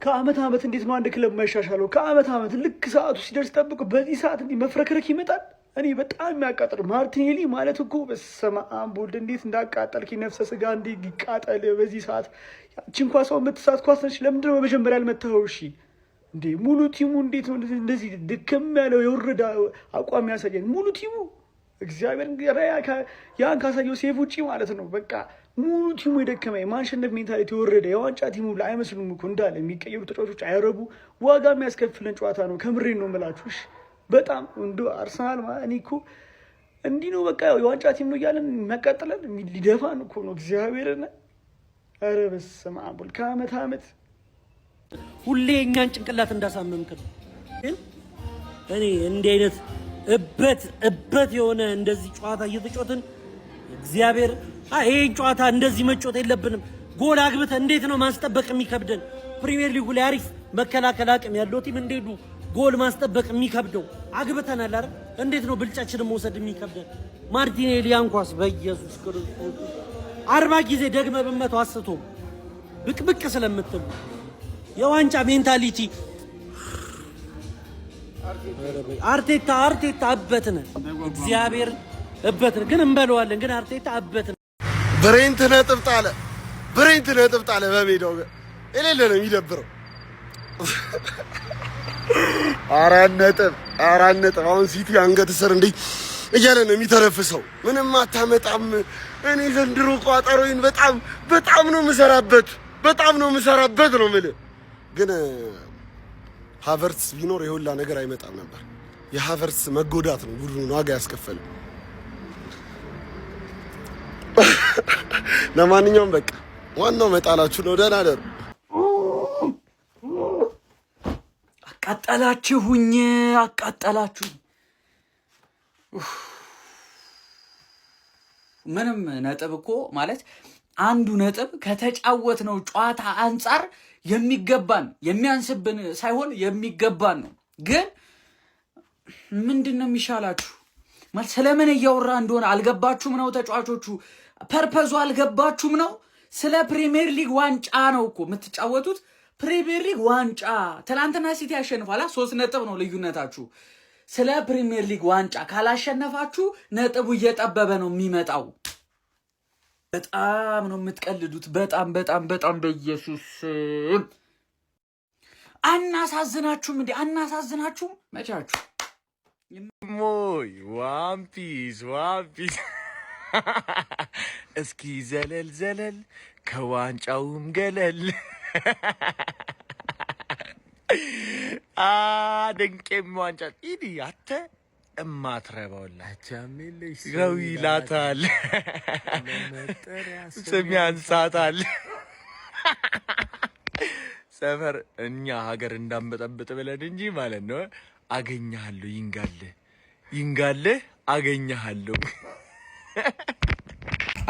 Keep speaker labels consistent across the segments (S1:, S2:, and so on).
S1: ከአመት አመት እንዴት ነው አንድ ክለብ የማይሻሻለው? ከአመት አመት ልክ ሰዓቱ ሲደርስ ጠብቁ። በዚህ ሰዓት እንዲህ መፍረክረክ ይመጣል። እኔ በጣም የሚያቃጥል ማርቲኔሊ ማለት እኮ በስመ አብ ወልድ እንዴት እንዳቃጠልክ ነፍሰ ስጋ እንዲህ ይቃጠል በዚህ ሰዓት። ያቺ እንኳ ሰው የምትሳት ኳስ ነች። ለምንድን ነው በመጀመሪያ ያልመታኸው? እሺ እንዴ ሙሉ ቲሙ እንዴት ነው እንደዚህ ድክም ያለው የወረደ አቋም ያሳየን? ሙሉ ቲሙ እግዚአብሔር ያን ካሳየው ሴፍ ውጪ ማለት ነው። በቃ ሙሉ ቲሙ የደከመ የማንሸነፍ ሜንታሊቲ የወረደ የዋንጫ ቲሙ ላይ አይመስሉም እኮ እንዳለ የሚቀየሩ ተጫዋቾች አይረቡ። ዋጋ የሚያስከፍለን ጨዋታ ነው። ከምሬን ነው የምላችሁ። እሺ በጣም እንደ አርሰናል እኔ እኮ እንዲህ ነው በቃ የዋንጫ ቲም ነው እያለን የሚያቃጥለን ሊደፋን እኮ ነው እግዚአብሔርን። ኧረ በስመ አብ ወልድ ከአመት አመት
S2: ሁሌ እኛን ጭንቅላት እንዳሳመምክ ነው። ግን እኔ እንዲህ አይነት እበት የሆነ እንደዚህ ጨዋታ እየተጫወትን እግዚአብሔር ይሄ ጨዋታ እንደዚህ መጫወት የለብንም። ጎል አግብተ እንዴት ነው ማስጠበቅ የሚከብደን? ፕሪሚየር ሊጉ ላይ አሪፍ መከላከል አቅም ያለው ቲም እንዴት ነው ጎል ማስጠበቅ የሚከብደው? አግብተናል አይደል? እንዴት ነው ብልጫችንን መውሰድ የሚከብደን? ማርቲኔሊ አንኳስ በኢየሱስ ክርስቶስ 40 ጊዜ ደግመ በመተው አስቶም ብቅብቅ ስለምትሉ የዋንጫ ሜንታሊቲ አርቴታ እበትነ እግዚአብሔር እበትነ ግን እንበለዋለን። ግን አርቴታ እበትነ
S3: ብሬንት ነጥብ ጣለ በሜዳው የሌለ ነው የሚደብረው። አራት ነጥብ አሁን ሲቲ አንገት ስር እንዴ እያለ ነው የሚተረፍሰው። ምንም አታመጣም። እኔ ዘንድሮ ቋጠሮዬን በጣም ነው የምሰራበት ነው የምልህ። ግን ሃቨርትስ ቢኖር የሁላ ነገር አይመጣም ነበር። የሃቨርትስ መጎዳት ነው ቡድኑን ዋጋ ያስከፈለው። ለማንኛውም በቃ ዋናው መጣላችሁ ነው። ደህና ደሩ።
S4: አቃጠላችሁኝ። ምንም ነጥብ እኮ ማለት አንዱ ነጥብ ከተጫወትነው ጨዋታ አንጻር የሚገባን የሚያንስብን ሳይሆን የሚገባን ነው። ግን ምንድነው የሚሻላችሁ? ማለት ስለምን እያወራ እንደሆነ አልገባችሁም ነው? ተጫዋቾቹ ፐርፐዙ አልገባችሁም ነው? ስለ ፕሪሚየር ሊግ ዋንጫ ነው እኮ የምትጫወቱት። ፕሪሚየር ሊግ ዋንጫ ትናንትና ሲቲ ያሸንፋላ። 3 ነጥብ ነው ልዩነታችሁ። ስለ ፕሪሚየር ሊግ ዋንጫ ካላሸነፋችሁ ነጥቡ እየጠበበ ነው የሚመጣው። በጣም ነው የምትቀልዱት። በጣም በኢየሱስ አናሳዝናችሁም እንዴ? አናሳዝናችሁም? መቻችሁ
S5: ሞይ ዋን ፒስ እስኪ ዘለል ከዋንጫውም ገለል ድንቄም ዋንጫ ኢዲ አተ እማትረባውላቸው ይላታል። ስም ያንሳታል። ሰፈር እኛ ሀገር እንዳንበጠብጥ ብለን እንጂ ማለት ነው። አገኘሃለሁ ይንጋልህ አገኘሃለሁ።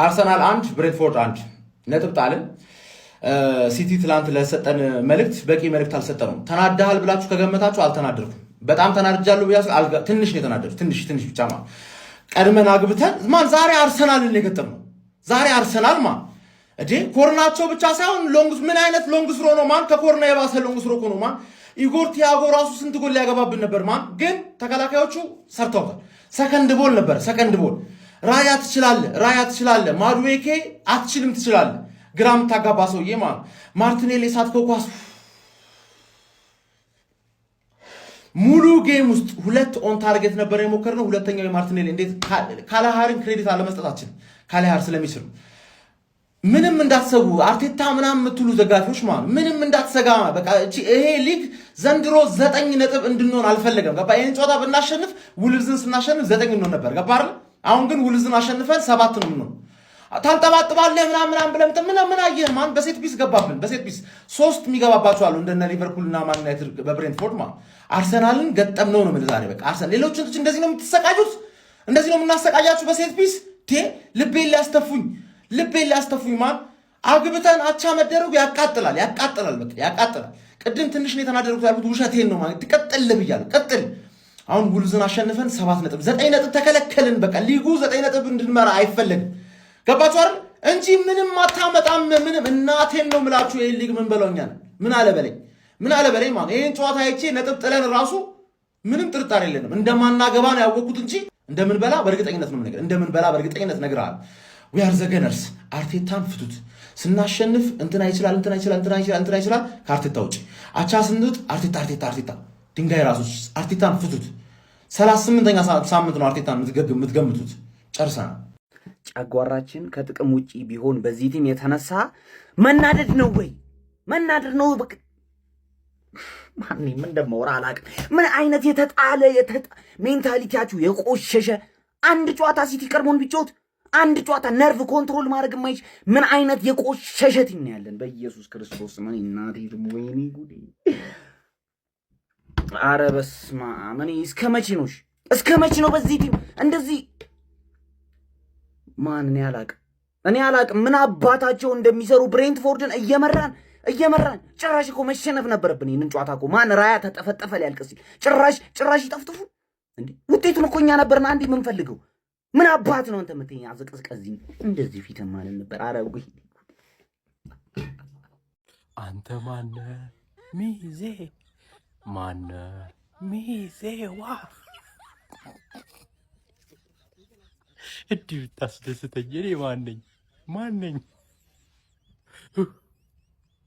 S6: አርሰናል 1 ብሬንትፎርድ 1 ነጥብ ጣልን። ሲቲ ትላንት ለሰጠን መልእክት በቂ መልእክት አልሰጠነውም። ተናደሃል ብላችሁ ከገመታችሁ አልተናደርኩም። በጣም ተናድጃለሁ ብያለሁ። ትንሽ ነው የተናደድኩት። ትንሽ ብቻ ማለት ቀድመን አግብተን ዛሬ አርሰናልን የገጠምነው። ዛሬ አርሰናል እዴ ኮርናቸው ብቻ ሳይሆን ምን አይነት ሎንግ ስሮ ነው ከኮርና የባሰ ሎንግ ስሮ ነው ኢጎር ቲያጎ ራሱ ስንት ጎል ሊያገባብን ነበር ግን ተከላካዮቹ ሰርተውታል። ሰከንድ ቦል ነበር። ራያ ትችላለህ ማዱዌኬ አትችልም ትችላለህ። ግራም ታጋባ ሰውዬ ማርቲኔሊ ሳትከው ኳስ ሙሉ ጌም ውስጥ 2 ኦን ታርጌት ነበር የሞከርነው። ሁለተኛው የማርቲኔሊ እንዴት ካላሃርን ክሬዲት አለመስጠታችን ካላሃር ስለሚስሩ ምንም እንዳትሰጉ አርቴታ ምናምን የምትሉ ዘጋፊዎች ምንም እንዳትሰጋ። በቃ ይሄ ሊግ ዘንድሮ 9 ነጥብ እንድንሆን አልፈለገም። ገባ? ይሄን ጨዋታ ብናሸንፍ ውልዝን ስናሸንፍ 9 እንሆን ነበር። ገባ አይደል? አሁን ግን ውልዝን አሸንፈን 7 ነው የምንሆነው። ታንጠባጥባለህ ምናምን ብለህ ምን አየህ? በሴት ፒስ ገባብን። በሴት ፒስ 3 የሚገባባቸው አሉ እንደነ ሊቨርፑልና ማን ዩናይትድ በብሬንትፎርድ አርሰናልን ገጠምነው ነው ዛሬ። በቃ አርሰናል ሌሎችን እንደዚህ ነው የምትሰቃዩት፣ እንደዚህ ነው የምናሰቃያችሁ በሴት ፒስ። ልቤን ሊያስተፉኝ አግብተን አቻ መደረጉ ያቃጥላል። በቃ ያቃጥላል። ቅድም ትንሽ ነው የተናደርኩት ያልኩት ውሸቴን ነው ማለት ትቀጥል ብያለሁ። ቀጥል። አሁን ውልዝን አሸንፈን 7 ነጥብ 9 ነጥብ ተከለከልን። በቃ ሊጉ 9 ነጥብ እንድንመራ አይፈለግም። ገባችሁ አይደል? እንጂ ምንም አታመጣም። ምንም እናቴን ነው የምላችሁ። ይሄን ሊግ ምን በለውኛል? ምን አለ በለኝ። ምን አለ በለኝ ማለት ይሄን ጨዋታ አይቼ ነጥብ ጥለን ራሱ ምንም ጥርጣሬ የለንም እንደማናገባ ነው ያወቁት እንጂ እንደምንበላ በእርግጠኝነት ነው ነገር እንደምንበላ በእርግጠኝነት ነግራል። we are the gunners አርቴታን ፍቱት። ስናሸንፍ እንትና ይችላል ከአርቴታ ውጪ አቻ ስንት አርቴታ ድንጋይ ራሱ አርቴታን ፍቱት። 38ኛ ሳምንት ነው አርቴታን የምትገምቱት። ጨርሰናል።
S7: ጨጓራችን ከጥቅም ውጪ ቢሆን በዚህ ቲም የተነሳ መናደድ ነው ወይ መናደድ ነው። በቃ ማን ምን እንደማወራ አላውቅም። ምን አይነት የተጣለ ሜንታሊቲያችሁ የቆሸሸ አንድ ጨዋታ ሲቲ ቀርሞን ቢጫወት አንድ ጨዋታ ነርቭ ኮንትሮል ማድረግ የማይችል ምን አይነት የቆሸሸ ቲም ነው ያለን? በኢየሱስ ክርስቶስ ምን እናቴ ወይኔ ጉዴ! ኧረ በስመ አብ! እስከ መቼ ነው በዚህ ቲም እንደዚህ? ማን እኔ አላውቅም ምን አባታቸው እንደሚሰሩ ብሬንትፎርድን እየመራን ጭራሽ እኮ መሸነፍ ነበረብን። ይህንን ጨዋታ እኮ ማን ራያ ተጠፈጠፈ ሊያልቅ ሲል ጭራሽ ይጠፍጥፉ እንዴ! ውጤቱን እኮ እኛ ነበርና አንዴ የምንፈልገው ምን አባት ነው አንተ የምትይኝ? አዘቅዝቀዚ እንደዚህ ፊት ማለት ነበር። ኧረ ጉይ!
S5: አንተ ማነ ሚዜዋ እንዲህ ብታስደስተኝ እኔ ማነኝ?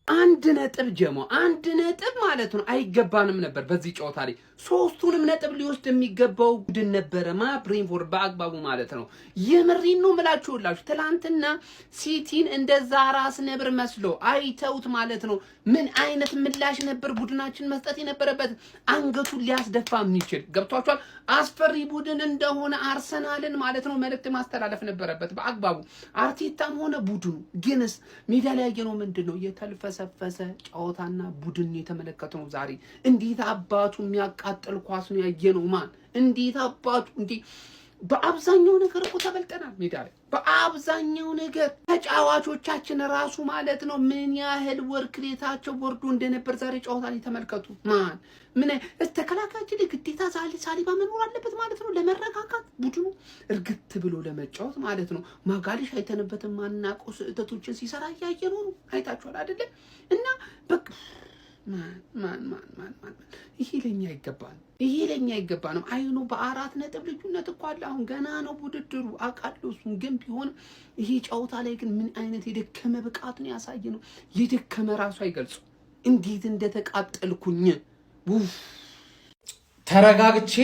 S8: አንድ ነጥብ ጀሞ አንድ ነጥብ ማለት ነው። አይገባንም ነበር በዚህ ጨዋታ ላይ ሶስቱንም ነጥብ ሊወስድ የሚገባው ቡድን ነበረ ብሬንትፎርድ በአግባቡ ማለት ነው። የምሬን ነው የምላችሁላችሁ። ትላንትና ሲቲን እንደዛ ራስ ነብር መስሎ አይተውት ማለት ነው። ምን አይነት ምላሽ ነበር ቡድናችን መስጠት የነበረበት? አንገቱን ሊያስደፋ የሚችል ገብቷችኋል። አስፈሪ ቡድን እንደሆነ አርሰናልን ማለት ነው መልእክት ማስተላለፍ ነበረበት በአግባቡ አርቴታም ሆነ ቡድኑ። ግንስ ሜዳ ላይ ያየነው ምንድነው? የተልፈሰፈሰ ጨዋታና ቡድን የተመለከተው ዛሬ። እንዴት አባቱ የሚያቃጥል ኳስ ነው ያየነው። ማን እንዴት አባቱ እንዴ! በአብዛኛው ነገር እኮ ተበልጠናል ሜዳ ላይ በአብዛኛው ነገር። ተጫዋቾቻችን ራሱ ማለት ነው ምን ያህል ወርክሌታቸው ወርዶ እንደነበር ዛሬ ጨዋታ ላይ ተመልከቱ። ማን ምን ተከላካያችን ግዴታ ሳሊባ መኖር አለበት ማለት ነው ለመረጋጋት ቡድኑ እርግጥ ብሎ ለመጫወት ማለት ነው። ማጋሊሽ አይተንበትም ማናውቀው ስህተቶችን ሲሰራ ያየነው ነው። አይታችኋል አይደለ? እና በቃ ማን ይሄ ለኛ ይገባል። አይኑ በ4 ነጥብ ልዩነት እኮ አለ። አሁን ገና ነው ውድድሩ አውቃለሁ። እሱን ግን ቢሆን ይሄ ጨዋታ ላይ ግን ምን አይነት የደከመ ብቃት ነው ያሳየ ነው። የደከመ ራሱ አይገልጹ እንዴት እንደተቃጠልኩኝ።
S6: ተረጋግቼ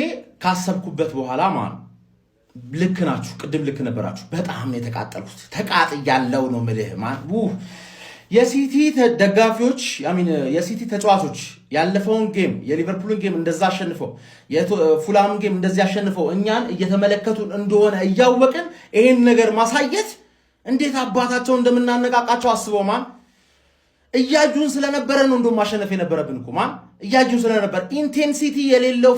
S6: ካሰብኩበት በኋላ ልክ ናችሁ። ቅድም ልክ ነበራችሁ። በጣም የተቃጠልኩት ተቃጥያለሁ ነው የምልህ የሲቲ ደጋፊዎች የሲቲ ተጫዋቾች ያለፈውን ጌም የሊቨርፑልን ጌም እንደዛ አሸንፈው የፉላምን ጌም እንደዚህ አሸንፈው እኛን እየተመለከቱን እንደሆነ እያወቅን ይሄን ነገር ማሳየት እንዴት አባታቸው እንደምናነቃቃቸው አስበው። እያጁን ስለነበረ ነው እንደውም ማሸነፍ የነበረብን እኮ እያጁን ስለነበር። ኢንቴንሲቲ የሌለው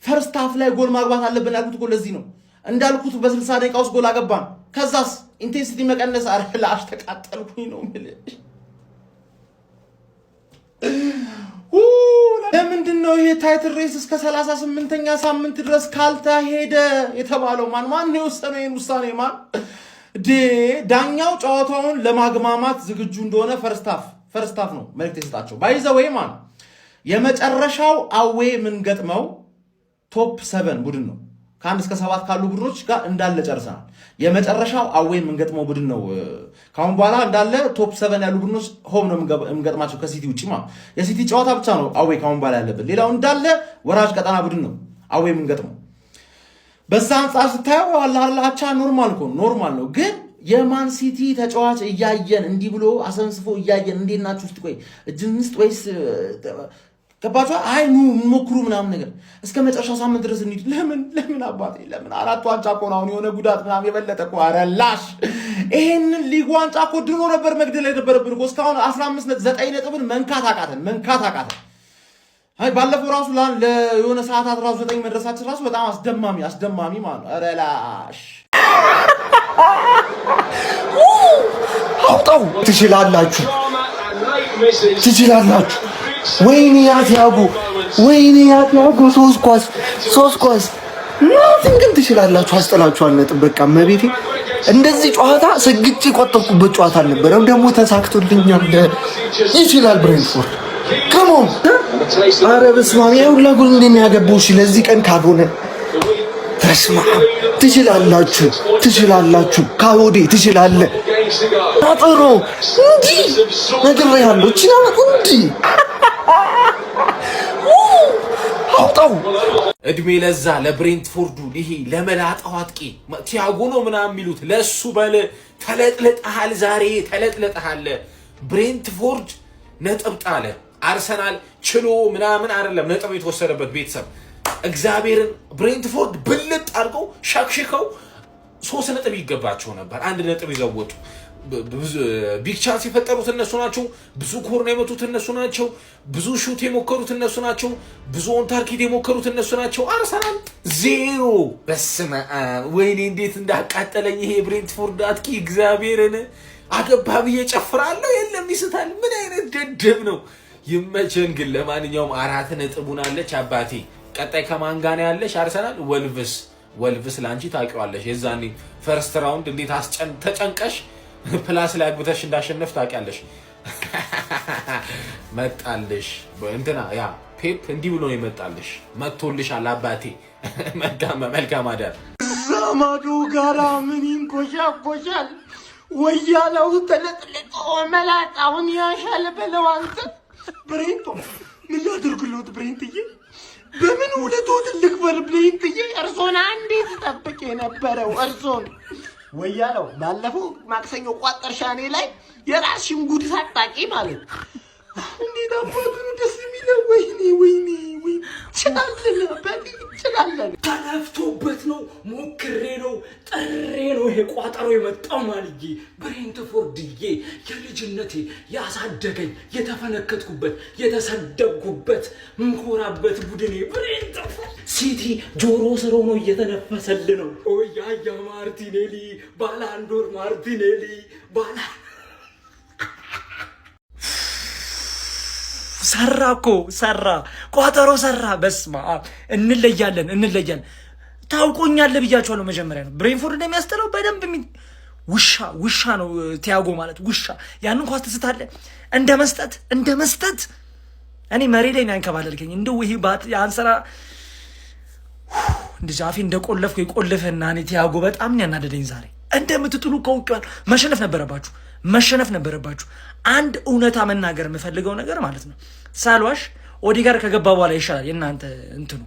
S6: ፈርስት ሃፍ ላይ ጎል ማግባት አለብን ያልኩት እኮ ለዚህ ነው። እንዳልኩት በ60 ደቂቃ ውስጥ ጎል አገባን። ከዛስ ኢንቴንሲቲ መቀነስ አረላሽ ተቃጠልኩኝ ነው ማለት። ለምንድን ነው ይሄ ታይትል ሬስ እስከ 38ኛ ሳምንት ድረስ ካልተሄደ የተባለው? ማን ነው የወሰነው ይሄን ውሳኔ? ዳኛው ጨዋታውን ለማግማማት ዝግጁ እንደሆነ ፈርስት ሃፍ ነው መልእክት የሰጣቸው። ባይዘው የመጨረሻው አዌ ምን ገጥመው ቶፕ 7 ቡድን ነው። ከ1 እስከ 7 ካሉ ቡድኖች ጋር እንዳለ ጨርሰናል። የመጨረሻው አዌ የምንገጥመው ቡድን ነው። ካሁን በኋላ እንዳለ ቶፕ 7 ያሉ ቡድኖች ሆም ነው የምንገጥማቸው ከሲቲ ውጪ የሲቲ ጨዋታ ብቻ ነው አዌ ካሁን በኋላ ያለብን። ሌላው እንዳለ ወራጅ ቀጠና ቡድን ነው አዌ የምንገጥመው። በዛ አንጻር ስታየው አላህላቻ ኖርማል ነው። ግን የማን ሲቲ ተጫዋች እያየን እንዲህ ብሎ አሰንስፎ እያየን እንዴት ናችሁ እስቲ ቆይ እጅንስት ወይስ ገባችሁ? ኑ ሞክሩ ምናምን ነገር እስከ መጨረሻው ሳምንት ድረስ እንሂድ። ለምን አባቴ ለምን 4 ዋንጫ እኮ ነው አሁን የሆነ ጉዳት ምናምን የበለጠ እኮ አረላሽ ይሄንን ሊግ ዋንጫ እኮ ድሮ ነበር መግደል የነበረብን እኮ። እስካሁን 9 ነጥብን መንካት አቃተን። ባለፈው ራሱ ለየሆነ ሰዓታት ራሱ 9 መድረሳችን ራሱ በጣም አስደማሚ ማለት ነው። አረላሽ
S3: አውጣው ትችላላችሁ። ወይኔ ያቲያጎ 3 ኳስ ናትን ግን ትችላላችሁ። አስጠላችኋል ነጥብ በቃ መቤቴ። እንደዚህ ጨዋታ ሰግጬ ቆጠርኩበት ጨዋታ አልነበረም። ደግሞ ተሳክቶልኛል። ይችላል ብሬንትፎርድ ከሞን ኧረ በስመ አብ ሁላ ጉድ እንደሚያገባው ለዚህ ቀን ካልሆነ በስመ አብ ትችላላችሁ ካወዴ ትችላለህ አጥሮ እንዲ ነግሬሃለሁ ይችላል እንዲ አውጣው
S6: እድሜ ለዛ ለብሬንትፎርዱ ይሄ ለመላጣው አጥቂ ቲያጎ ነው ምናምን የሚሉት ለሱ በለ ተለጥለጣል ዛሬ ተለጥለጣል ብሬንትፎርድ ነጥብ ጣለ አርሰናል ችሎ ምናምን አይደለም ነጥብ የተወሰደበት ቤተሰብ እግዚአብሔርን ብሬንትፎርድ ብልጥ አድርገው ሻክሽከው 3 ነጥብ ይገባቸው ነበር 1 ነጥብ ይዘወጡ ቢግ ቻንስ የፈጠሩት እነሱ ናቸው ብዙ ኮርነር የመቱት እነሱ ናቸው ብዙ ሹት የሞከሩት እነሱ ናቸው ብዙ ኦን ታርጌት የሞከሩት እነሱ ናቸው አርሰናል 0 በስመ አብ ወይኔ እንዴት እንዳቃጠለኝ ይሄ ብሬንትፎርድ አጥቂ እግዚአብሔርን አገባ ብዬ ጨፍራለሁ የለም ይስታል ምን አይነት ደደብ ነው ይመቸን ግን ለማንኛውም 4 ነጥቡን አለች አባቴ ቀጣይ ከማን ጋር ነው ያለሽ አርሰናል ወልቭስ ላንቺ ታውቂዋለሽ የዛኔ ፈርስት ራውንድ እንዴት ተጨንቀሽ ፕላስ ላይ አግብተሽ እንዳሸነፍ ታውቂያለሽ መጣልሽ እንትና ያ ፔፕ እንዲህ ብሎ ነው ይመጣልሽ መጥቶልሻል አባቴ መልካም አዳር
S3: ዘመዱ ጋራ ምን ይንቆሻቆሻል ወያለው ተለጥልጦ መላጣውን ያሻል በለው አንተ ብሬንቶ ምን ላድርግሎት ብሬንትዬ በምን ሁለቱ ትልቅ ብሬንትዬ እርሶን አንዴት ተጠብቄ ነበረው እርሶን ወያለው ባለፈው ማክሰኞ ቋጠርሻኔ ላይ የራስሽን ጉድ ሳጣቂ ማለት እንዴት አባቱ ደስ የሚለው ወይኔ ችላለን
S2: ተለፍቶበት ነው ሞክሬ ነው ጥሬ ነው ይሄ ቋጠሮ የመጣው ማልዬ ብሬንትፎርድዬ የልጅነቴ ያሳደገኝ የተፈነከትኩበት የተሰደብኩበት ምንኮራበት ቡድኔ ብሬንትፎርድ ሲቲ ጆሮ ስር ሆኖ እየተነፈሰል ነው ኦያያ ማርቲኔሊ ባላንዶር ማርቲኔሊ ሰራ ቋጠሮ ሰራ በስማ እንለያለን ታውቆኛለህ ብያቸዋለሁ መጀመሪያ ነው ብሬንትፎርድ እንደሚያስተለው በደንብ ውሻ ነው ቲያጎ ማለት ውሻ ያንን ኳስ ትስታለህ እንደ መስጠት እኔ መሬ ላይ ነው ያንከባለልከኝ እንደው ይሄ አንሰራ እንደዚህ አፌ እንደቆለፍኩ ይቆልፍና እኔ ቲያጎ በጣም ያናደደኝ ዛሬ እንደምትጥሉ ከውቀል መሸነፍ ነበረባችሁ አንድ እውነታ መናገር የምፈልገው ነገር ማለት ነው ሳልዋሽ ኦዲጋር ከገባ በኋላ ይሻላል የናንተ እንትኑ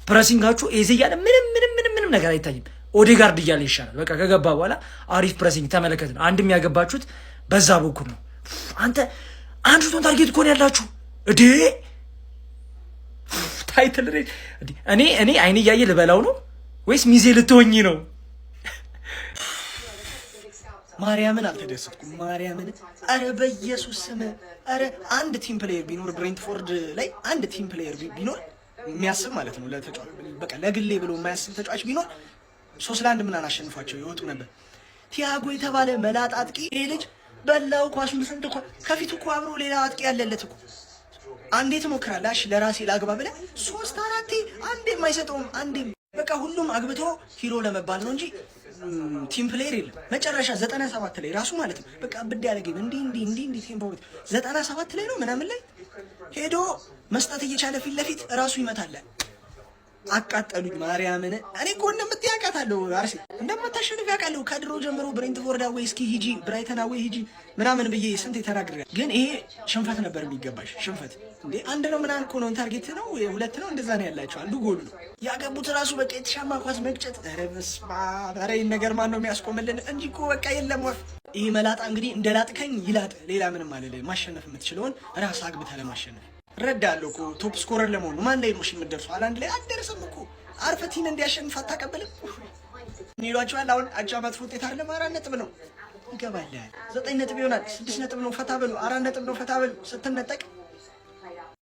S2: ፕሬሲንጋችሁ እዚያለ ምንም ነገር አይታይም ኦዲጋርድ እያለ ይሻላል በቃ ከገባ በኋላ አሪፍ ፕሬሲንግ ተመለከተ ነው አንድ የሚያገባችሁት በዛ በኩል ነው አንተ አንድ ቶን ታርጌት ኮን ያላችሁ እዴ ታይትል እኔ አይኔ ያየ ልበላው ነው ወይስ ሚዜ ልትሆኚ ነው
S1: ማርያምን አልተደሰትኩም ማርያምን አረ በኢየሱስ ስም አረ አንድ ቲም ፕሌየር ቢኖር ብሬንትፎርድ ላይ አንድ ቲም ፕሌየር ቢኖር የሚያስብ ማለት ነው ለተጫዋች በቃ ለግሌ ብሎ የማያስብ ተጫዋች ቢኖር 3-1 ምናምን አሸንፏቸው ይወጡ ነበር ቲያጎ የተባለ መላጣ አጥቂ ይሄ ልጅ በላው ኳሱን ስንት ከፊቱ እኮ አብሮ ሌላ አጥቂ ያለለት እኮ አንዴ ትሞክራለሽ ለራሴ ላግባ ብለህ 3-4 አንዴ የማይሰጠውም አንዴ በቃ ሁሉም አግብቶ ሂሮ ለመባል ነው እንጂ ቲም ፕሌየር የለም መጨረሻ 97 ላይ ራሱ ማለት ነው በቃ ብድ ያለገኝ እንዲህ ቴምፖ 97 ላይ ነው ምናምን ላይ ሄዶ መስጠት እየቻለ ፊት ለፊት ራሱ ይመታል አቃጠሉኝ ማርያምን እኔ እኮ እንደምትያቃታለሁ አርሲ እንደምታሸንፍ ያውቃለሁ ከድሮ ጀምሮ ብሬንትፎርድ አዌይ እስኪ ሂጂ ብራይተን አዌይ ሂጂ ምናምን ብዬ ስንት ተናግሬ ግን ይሄ ሽንፈት ነበር የሚገባሽ ሽንፈት እንዴ አንድ ነው ምናምን እኮ ነው ታርጌት ነው ሁለት ነው እንደዛ ነው ያላችሁ አንዱ ጎል ነው ያገቡት ራሱ በቃ የተሻማ ኳስ መግጨት ኧረ በስመ አብ ኧረ ይሄን ነገር ማን ነው የሚያስቆምልን እንጂ እኮ በቃ የለም ወፍ ይሄ መላጣ እንግዲህ እንደላጥከኝ ይላጥ ሌላ ምንም አልልህ ማሸነፍ የምትችለውን ራስ አግብተህ ለማሸነፍ ረዳለሁ እኮ ቶፕ ስኮረር ለመሆኑ ማን ላይ ነው የምትደርሰው አላንድ ላይ አትደርስም እኮ አርፈቲን እንዲያሸንፍ አታቀበልም ይሏቸዋል አሁን አጃማት ውጤት አይደለም 4 ነጥብ ነው ይገባል 9 ነጥብ ይሆናል 6 ነጥብ ነው ፈታ በሉ 4 ነጥብ ነው ፈታ በሉ ስትነጠቅ